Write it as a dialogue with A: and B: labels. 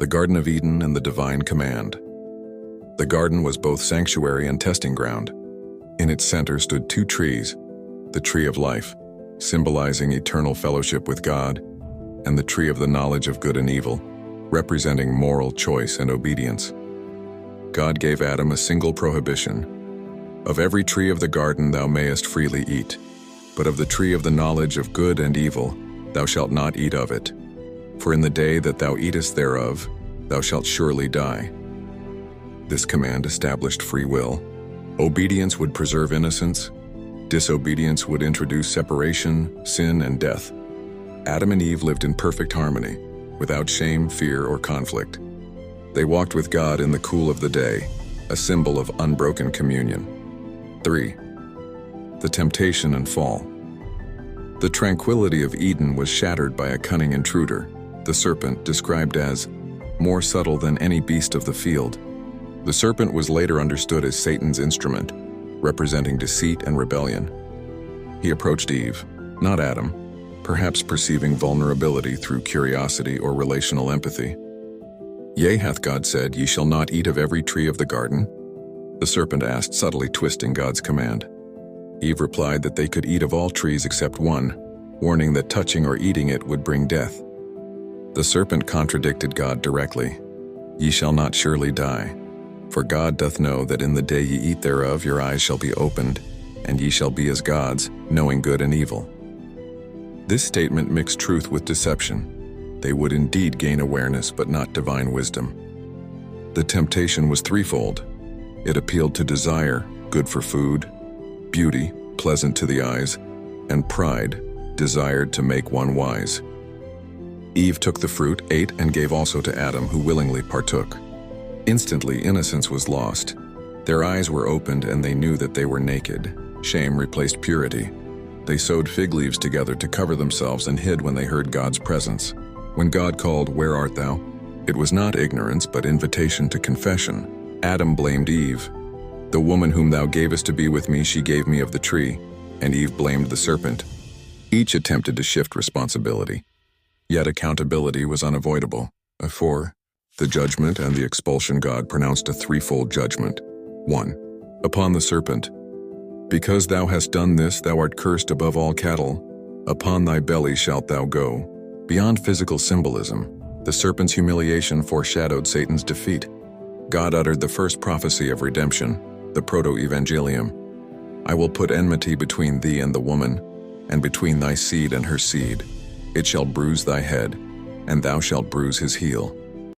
A: the Garden of Eden and the divine command. The garden was both sanctuary and testing ground. In its center stood two trees, the tree of life, symbolizing eternal fellowship with God, and the tree of the knowledge of good and evil, representing moral choice and obedience. God gave Adam a single prohibition. Of every tree of the garden thou mayest freely eat, but of the tree of the knowledge of good and evil thou shalt not eat of it. For in the day that thou eatest thereof, thou shalt surely die. This command established free will. Obedience would preserve innocence. Disobedience would introduce separation, sin, and death. Adam and Eve lived in perfect harmony, without shame, fear, or conflict. They walked with God in the cool of the day, a symbol of unbroken communion. 3. The temptation and fall. The tranquility of Eden was shattered by a cunning intruder, the serpent, described as more subtle than any beast of the field. The serpent was later understood as Satan's instrument, representing deceit and rebellion. He approached Eve, not Adam, perhaps perceiving vulnerability through curiosity or relational empathy. Yea, hath God said, ye shall not eat of every tree of the garden? The serpent asked, subtly twisting God's command. Eve replied that they could eat of all trees except one, warning that touching or eating it would bring death. The serpent contradicted God directly. Ye shall not surely die. For God doth know that in the day ye eat thereof your eyes shall be opened, and ye shall be as gods, knowing good and evil. This statement mixed truth with deception. They would indeed gain awareness, but not divine wisdom. The temptation was threefold. It appealed to desire, good for food, beauty, pleasant to the eyes, and pride, desired to make one wise. Eve took the fruit, ate, and gave also to Adam, who willingly partook. Instantly, innocence was lost. Their eyes were opened, and they knew that they were naked. Shame replaced purity. They sewed fig leaves together to cover themselves and hid when they heard God's presence. When God called, "Where art thou?" it was not ignorance, but invitation to confession. Adam blamed Eve. "The woman whom thou gavest to be with me, she gave me of the tree." And Eve blamed the serpent. Each attempted to shift responsibility. Yet accountability was unavoidable. 4. The judgment and the expulsion. God pronounced a threefold judgment. 1. Upon the serpent. Because thou hast done this, thou art cursed above all cattle. Upon thy belly shalt thou go. Beyond physical symbolism, the serpent's humiliation foreshadowed Satan's defeat. God uttered the first prophecy of redemption, the proto-evangelium. I will put enmity between thee and the woman, and between thy seed and her seed. It shall bruise thy head, and thou shalt bruise his heel.